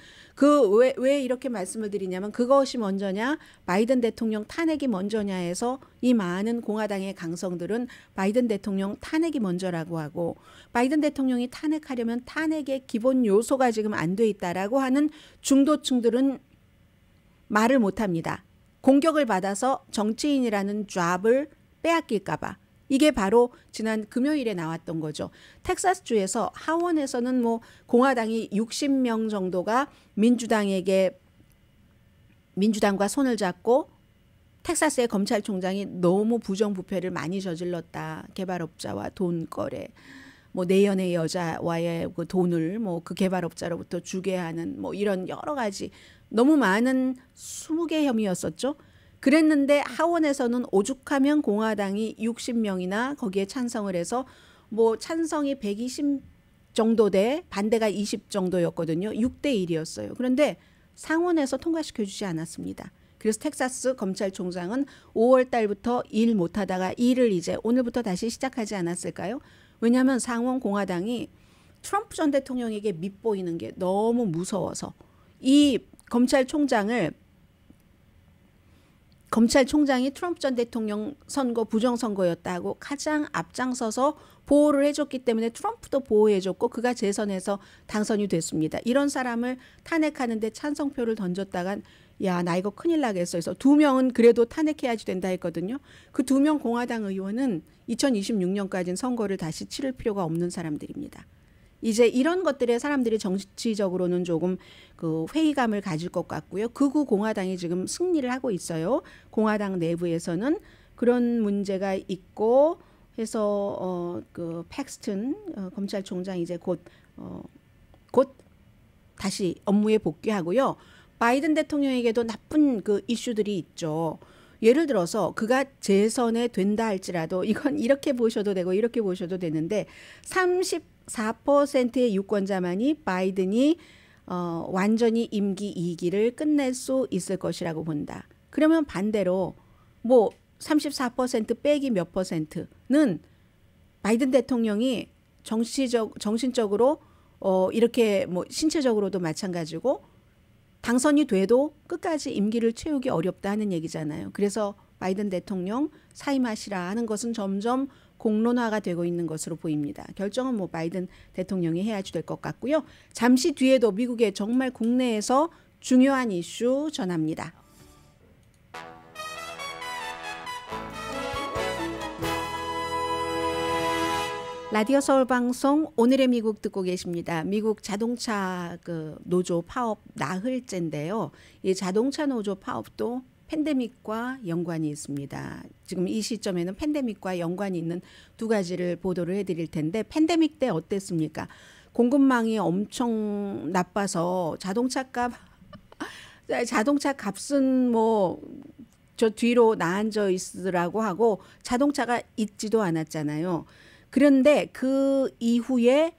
왜 이렇게 말씀을 드리냐면 그것이 먼저냐 바이든 대통령 탄핵이 먼저냐 해서 이 많은 공화당의 강성들은 바이든 대통령 탄핵이 먼저라고 하고 바이든 대통령이 탄핵하려면 탄핵의 기본 요소가 지금 안 돼 있다라고 하는 중도층들은 말을 못합니다. 공격을 받아서 정치인이라는 잡을 빼앗길까 봐. 이게 바로 지난 금요일에 나왔던 거죠. 텍사스주에서 하원에서는 뭐 공화당이 60명 정도가 민주당과 손을 잡고 텍사스의 검찰총장이 너무 부정부패를 많이 저질렀다. 개발업자와 돈 거래. 뭐 내연의 여자와의 그 돈을 뭐 그 개발업자로부터 주게 하는 뭐 이런 여러 가지 너무 많은 20개 혐의였었죠. 그랬는데 하원에서는 오죽하면 공화당이 60명이나 거기에 찬성을 해서 뭐 찬성이 120 정도 돼 반대가 20 정도였거든요. 6대 1이었어요. 그런데 상원에서 통과시켜 주지 않았습니다. 그래서 텍사스 검찰총장은 5월 달부터 일 못하다가 일을 이제 오늘부터 다시 시작하지 않았을까요? 왜냐하면 상원 공화당이 트럼프 전 대통령에게 밉보이는 게 너무 무서워서 이 검찰총장이 트럼프 전 대통령 선거 부정선거였다고 가장 앞장서서 보호를 해줬기 때문에 트럼프도 보호해줬고 그가 재선해서 당선이 됐습니다. 이런 사람을 탄핵하는데 찬성표를 던졌다간 야, 나 이거 큰일 나겠어. 그래서 2명은 그래도 탄핵해야지 된다 했거든요. 그 2명 공화당 의원은 2026년까지는 선거를 다시 치를 필요가 없는 사람들입니다. 이제 이런 것들에 사람들이 정치적으로는 조금 그 회의감을 가질 것 같고요. 극우 공화당이 지금 승리를 하고 있어요. 공화당 내부에서는 그런 문제가 있고 해서 그 팩스튼 검찰총장 이제 곧 다시 업무에 복귀하고요. 바이든 대통령에게도 나쁜 그 이슈들이 있죠. 예를 들어서 그가 재선에 된다 할지라도 이건 이렇게 보셔도 되고 이렇게 보셔도 되는데 34%의 유권자만이 바이든이 완전히 임기 2기를 끝낼 수 있을 것이라고 본다. 그러면 반대로 뭐 34% 빼기 몇 %는 바이든 대통령이 정신적으로 이렇게 뭐 신체적으로도 마찬가지고 당선이 돼도 끝까지 임기를 채우기 어렵다 하는 얘기잖아요. 그래서 바이든 대통령 사임하시라 하는 것은 점점 공론화가 되고 있는 것으로 보입니다. 결정은 뭐 바이든 대통령이 해야지 될 것 같고요. 잠시 뒤에도 미국의 정말 국내에서 중요한 이슈 전합니다. 라디오 서울 방송 오늘의 미국 듣고 계십니다. 미국 자동차 그 노조 파업 나흘째인데요. 이 자동차 노조 파업도 팬데믹과 연관이 있습니다. 지금 이 시점에는 팬데믹과 연관이 있는 두 가지를 보도를 해드릴 텐데 팬데믹 때 어땠습니까? 공급망이 엄청 나빠서 자동차 값은 뭐 저 뒤로 나앉아 있으라고 하고 자동차가 있지도 않았잖아요. 그런데 그 이후에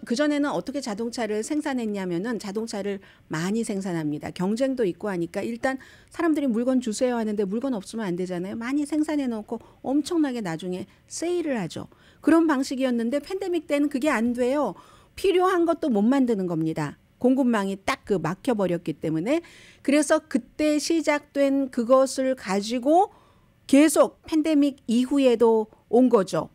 그전에는 어떻게 자동차를 생산했냐면은 자동차를 많이 생산합니다. 경쟁도 있고 하니까 일단 사람들이 물건 주세요 하는데 물건 없으면 안 되잖아요. 많이 생산해 놓고 엄청나게 나중에 세일을 하죠. 그런 방식이었는데 팬데믹 때는 그게 안 돼요. 필요한 것도 못 만드는 겁니다. 공급망이 딱 그 막혀버렸기 때문에. 그래서 그때 시작된 그것을 가지고 계속 팬데믹 이후에도 온 거죠.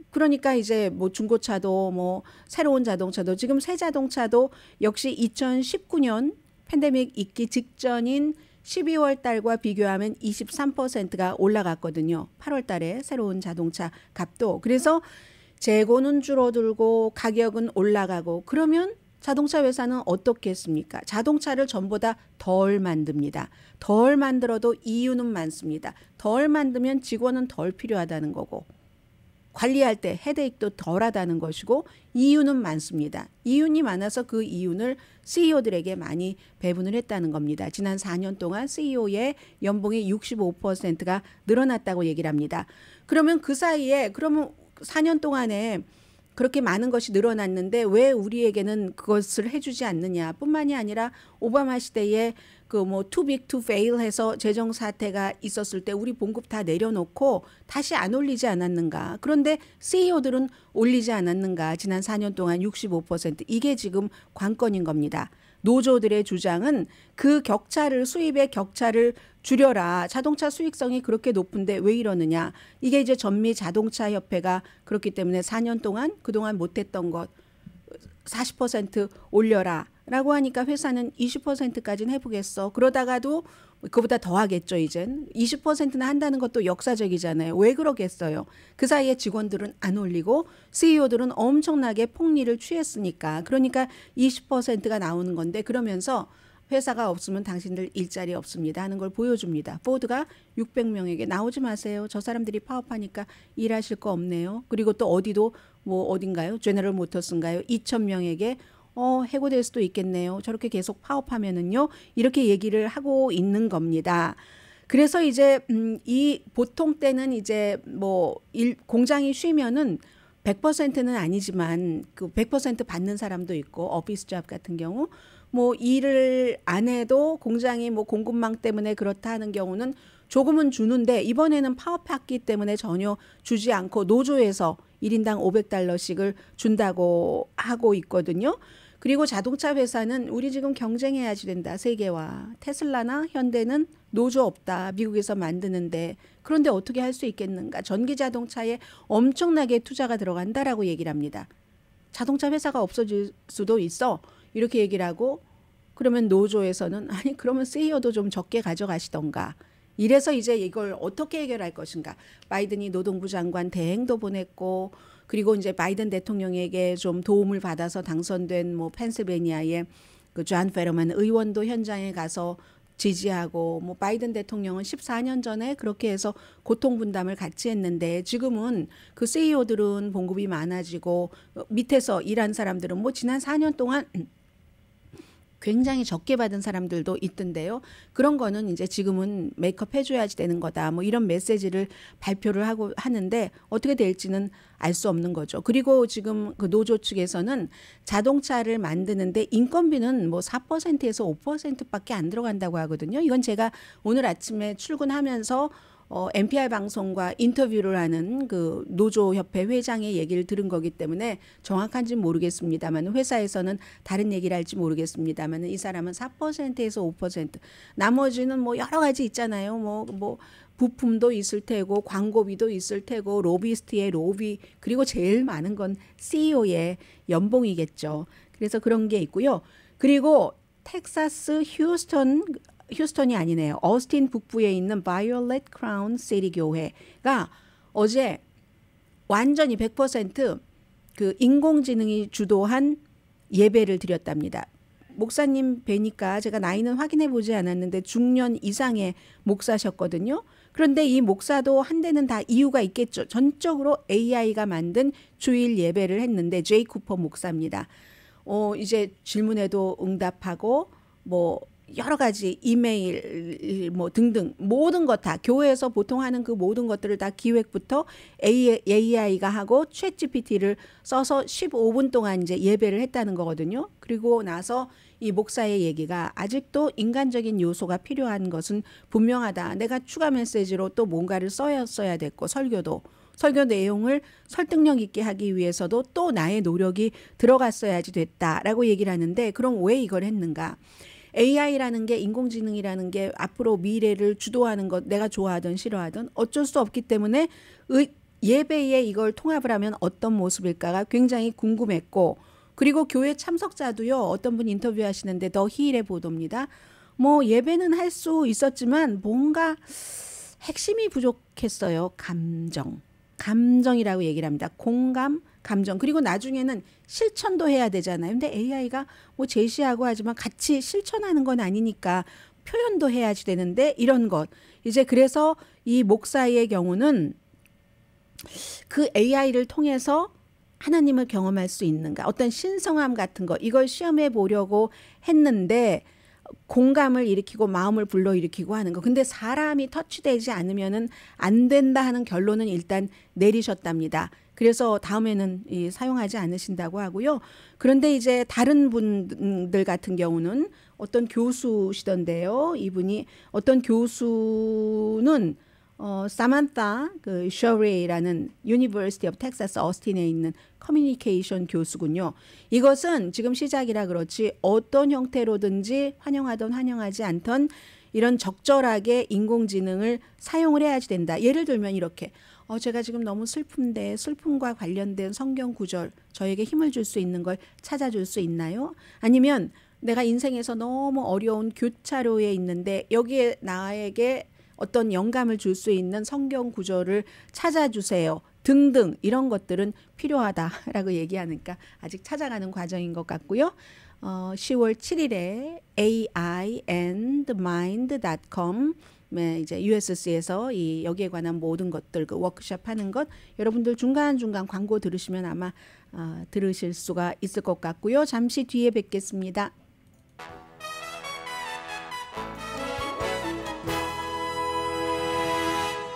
그러니까 이제 뭐 중고차도 뭐 새로운 자동차도 지금 새 자동차도 역시 2019년 팬데믹 있기 직전인 12월 달과 비교하면 23%가 올라갔거든요. 8월 달에 새로운 자동차 값도. 그래서 재고는 줄어들고 가격은 올라가고 그러면 자동차 회사는 어떻게 했습니까? 자동차를 전보다 덜 만듭니다. 덜 만들어도 이유는 많습니다. 덜 만들면 직원은 덜 필요하다는 거고 관리할 때 헤데익도 덜하다는 것이고 이유는 많습니다. 이윤이 많아서 그 이윤을 CEO들에게 많이 배분을 했다는 겁니다. 지난 4년 동안 CEO의 연봉이 65%가 늘어났다고 얘기를 합니다. 그러면 그 사이에 그러면 4년 동안에 그렇게 많은 것이 늘어났는데 왜 우리에게는 그것을 해주지 않느냐 뿐만이 아니라 오바마 시대에 그 뭐 too big to fail 해서 재정 사태가 있었을 때 우리 봉급 다 내려놓고 다시 안 올리지 않았는가. 그런데 CEO들은 올리지 않았는가. 지난 4년 동안 65% 이게 지금 관건인 겁니다. 노조들의 주장은 그 격차를 수입의 격차를 줄여라. 자동차 수익성이 그렇게 높은데 왜 이러느냐. 이게 이제 전미 자동차 협회가 그렇기 때문에 4년 동안 그동안 못했던 것 40% 올려라 라고 하니까 회사는 20%까지는 해보겠어. 그러다가도 그보다 더 하겠죠. 이젠 20%나 한다는 것도 역사적이잖아요. 왜 그러겠어요. 그 사이에 직원들은 안 올리고 CEO들은 엄청나게 폭리를 취했으니까. 그러니까 20%가 나오는 건데 그러면서 회사가 없으면 당신들 일자리 없습니다 하는 걸 보여줍니다. 포드가 600명에게 나오지 마세요. 저 사람들이 파업하니까 일하실 거 없네요. 그리고 또 어디도 뭐 어딘가요? 제너럴 모터스인가요? 2,000명에게 해고될 수도 있겠네요. 저렇게 계속 파업하면은요. 이렇게 얘기를 하고 있는 겁니다. 그래서 이제 이 보통 때는 이제 뭐 공장이 쉬면은 100%는 아니지만 그 100% 받는 사람도 있고 오피스 잡 같은 경우 뭐 일을 안 해도 공장이 뭐 공급망 때문에 그렇다 하는 경우는 조금은 주는데 이번에는 파업했기 때문에 전혀 주지 않고 노조에서 1인당 $500씩을 준다고 하고 있거든요. 그리고 자동차 회사는 우리 지금 경쟁해야지 된다. 세계와 테슬라나 현대는 노조 없다. 미국에서 만드는데 그런데 어떻게 할 수 있겠는가. 전기 자동차에 엄청나게 투자가 들어간다라고 얘기를 합니다. 자동차 회사가 없어질 수도 있어. 이렇게 얘기를 하고 그러면 노조에서는 아니 그러면 CEO도 좀 적게 가져가시던가. 이래서 이제 이걸 어떻게 해결할 것인가. 바이든이 노동부 장관 대행도 보냈고 그리고 이제 바이든 대통령에게 좀 도움을 받아서 당선된 뭐 펜실베니아의 그 존 페러만 의원도 현장에 가서 지지하고 뭐 바이든 대통령은 14년 전에 그렇게 해서 고통 분담을 같이 했는데 지금은 그 CEO들은 봉급이 많아지고 밑에서 일한 사람들은 뭐 지난 4년 동안 굉장히 적게 받은 사람들도 있던데요. 그런 거는 이제 지금은 메이크업 해줘야지 되는 거다. 뭐 이런 메시지를 발표를 하고 하는데 어떻게 될지는 알 수 없는 거죠. 그리고 지금 그 노조 측에서는 자동차를 만드는데 인건비는 뭐 4%에서 5%밖에 안 들어간다고 하거든요. 이건 제가 오늘 아침에 출근하면서 NPR 방송과 인터뷰를 하는 그 노조협회 회장의 얘기를 들은 거기 때문에 정확한지는 모르겠습니다만 회사에서는 다른 얘기를 할지 모르겠습니다만 이 사람은 4%에서 5% 나머지는 뭐 여러 가지 있잖아요. 뭐 부품도 있을 테고 광고비도 있을 테고 로비스트의 로비 그리고 제일 많은 건 CEO의 연봉이겠죠. 그래서 그런 게 있고요. 그리고 텍사스 휴스턴이 아니네요. 어스틴 북부에 있는 바이올렛 크라운 시티 교회가 어제 완전히 100% 인공지능이 주도한 예배를 드렸답니다. 목사님 뵈니까 제가 나이는 확인해 보지 않았는데 중년 이상의 목사셨거든요. 그런데 이 목사도 한 데는 다 이유가 있겠죠. 전적으로 AI가 만든 주일 예배를 했는데 제이 쿠퍼 목사입니다. 이제 질문에도 응답하고 뭐 여러 가지 이메일 뭐 등등 모든 것 다 교회에서 보통 하는 그 모든 것들을 다 기획부터 AI가 하고 챗GPT를 써서 15분 동안 이제 예배를 했다는 거거든요. 그리고 나서 이 목사의 얘기가 아직도 인간적인 요소가 필요한 것은 분명하다. 내가 추가 메시지로 또 뭔가를 써야 됐고 설교 내용을 설득력 있게 하기 위해서도 또 나의 노력이 들어갔어야지 됐다라고 얘기를 하는데 그럼 왜 이걸 했는가? AI라는 게 인공지능이라는 게 앞으로 미래를 주도하는 것 내가 좋아하든 싫어하든 어쩔 수 없기 때문에 예배에 이걸 통합을 하면 어떤 모습일까가 굉장히 궁금했고 그리고 교회 참석자도요. 어떤 분 인터뷰하시는데 더 히일의 보도입니다. 뭐 예배는 할 수 있었지만 뭔가 핵심이 부족했어요. 감정이라고 얘기를 합니다. 공감, 감정. 그리고 나중에는 실천도 해야 되잖아요. 근데 AI가 뭐 제시하고 하지만 같이 실천하는 건 아니니까 표현도 해야지 되는데 이런 것. 이제 그래서 이 목사의 경우는 그 AI를 통해서 하나님을 경험할 수 있는가. 어떤 신성함 같은 거. 이걸 시험해 보려고 했는데 공감을 일으키고 마음을 불러일으키고 하는 거. 근데 사람이 터치되지 않으면은 안 된다 하는 결론은 일단 내리셨답니다. 그래서 다음에는 사용하지 않으신다고 하고요. 그런데 이제 다른 분들 같은 경우는 어떤 교수시던데요. 이분이 어떤 교수는 사만타 그 셔레이라는 유니버시티 오브 텍사스 어스틴에 있는 커뮤니케이션 교수군요. 이것은 지금 시작이라 그렇지 어떤 형태로든지 환영하던 환영하지 않던 이런 적절하게 인공지능을 사용을 해야지 된다. 예를 들면 이렇게 제가 지금 너무 슬픈데 슬픔과 관련된 성경 구절 저에게 힘을 줄 수 있는 걸 찾아줄 수 있나요? 아니면 내가 인생에서 너무 어려운 교차로에 있는데 여기에 나에게 어떤 영감을 줄 수 있는 성경 구절을 찾아주세요. 등등 이런 것들은 필요하다라고 얘기하니까 아직 찾아가는 과정인 것 같고요. 10월 7일에 aiandmind.com 이제 USC에서 여기에 관한 모든 것들 그 워크숍 하는 것 여러분들 중간중간 광고 들으시면 아마 들으실 수가 있을 것 같고요. 잠시 뒤에 뵙겠습니다.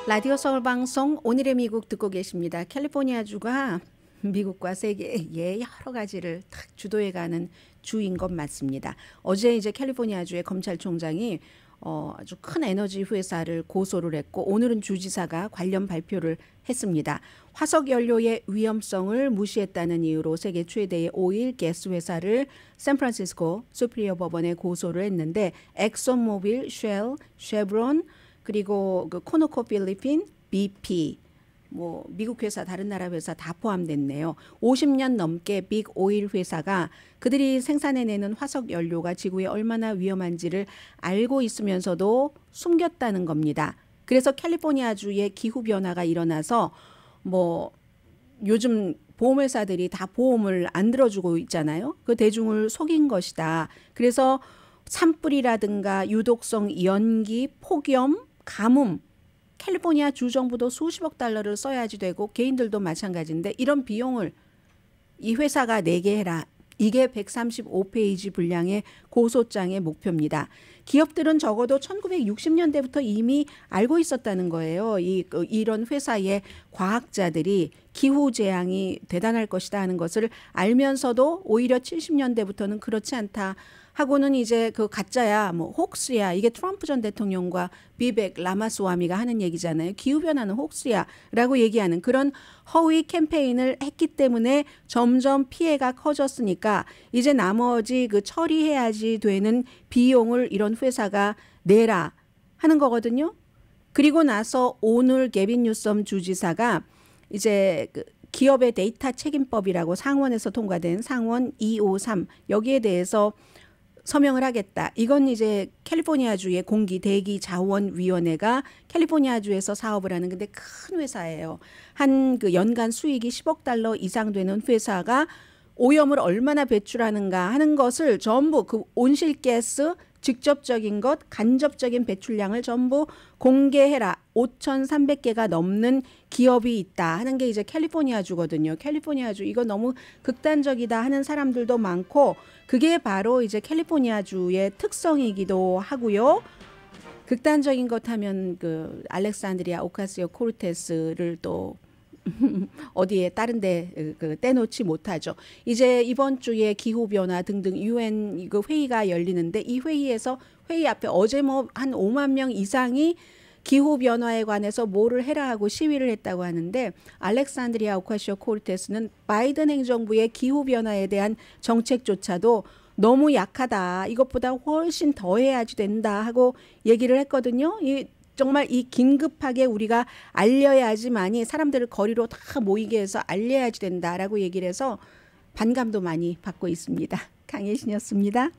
라디오 서울 방송 오늘의 미국 듣고 계십니다. 캘리포니아주가 미국과 세계의 여러 가지를 탁 주도해가는 주인 것 맞습니다. 어제 이제 캘리포니아주의 검찰총장이 아주 큰 에너지 회사를 고소를 했고 오늘은 주지사가 관련 발표를 했습니다. 화석 연료의 위험성을 무시했다는 이유로 세계 최대의 오일 가스 회사를 샌프란시스코 수피리어 법원에 고소를 했는데 엑소모빌, 쉘, 쉐브론 그리고 그 코노코 필리핀, BP 뭐 미국 회사 다른 나라 회사 다 포함됐네요. 50년 넘게 빅 오일 회사가 그들이 생산해내는 화석 연료가 지구에 얼마나 위험한지를 알고 있으면서도 숨겼다는 겁니다. 그래서 캘리포니아주의 기후 변화가 일어나서 뭐 요즘 보험회사들이 다 보험을 안 들어주고 있잖아요. 그 대중을 속인 것이다. 그래서 산불이라든가 유독성 연기, 폭염, 가뭄 캘리포니아 주정부도 수십억 달러를 써야지 되고 개인들도 마찬가지인데 이런 비용을 이 회사가 내게 해라. 이게 135페이지 분량의 고소장의 목표입니다. 기업들은 적어도 1960년대부터 이미 알고 있었다는 거예요. 이런 회사의 과학자들이 기후재앙이 대단할 것이다 하는 것을 알면서도 오히려 70년대부터는 그렇지 않다. 하고는 이제 그 가짜야 뭐 혹스야 이게 트럼프 전 대통령과 비벡 라마스와미가 하는 얘기잖아요. 기후변화는 혹스야라고 얘기하는 그런 허위 캠페인을 했기 때문에 점점 피해가 커졌으니까 이제 나머지 그 처리해야지 되는 비용을 이런 회사가 내라 하는 거거든요. 그리고 나서 오늘 게빈 뉴섬 주지사가 이제 그 기업의 데이터 책임법이라고 상원에서 통과된 상원 253 여기에 대해서 서명을 하겠다. 이건 이제 캘리포니아주의 공기 대기 자원위원회가 캘리포니아주에서 사업을 하는 근데 큰 회사예요. 한 그 연간 수익이 10억 달러 이상 되는 회사가 오염을 얼마나 배출하는가 하는 것을 전부 그 온실가스 직접적인 것, 간접적인 배출량을 전부 공개해라. 5,300개가 넘는 기업이 있다 하는 게 이제 캘리포니아주거든요. 캘리포니아주 이거 너무 극단적이다 하는 사람들도 많고 그게 바로 이제 캘리포니아주의 특성이기도 하고요. 극단적인 것 하면 그 알렉산드리아 오카시오 코르테스를 또 어디에 다른데 그 떼놓지 못하죠. 이제 이번 주에 기후 변화 등등 UN 이거 회의가 열리는데 이 회의에서 회의 앞에 어제 뭐 한 5만 명 이상이 기후 변화에 관해서 뭐를 해라 하고 시위를 했다고 하는데 알렉산드리아 오카시오 코르테스는 바이든 행정부의 기후 변화에 대한 정책조차도 너무 약하다. 이것보다 훨씬 더 해야지 된다 하고 얘기를 했거든요. 정말 이 긴급하게 우리가 알려야지만이 사람들을 거리로 다 모이게 해서 알려야지 된다라고 얘기를 해서 반감도 많이 받고 있습니다. 강혜신이었습니다.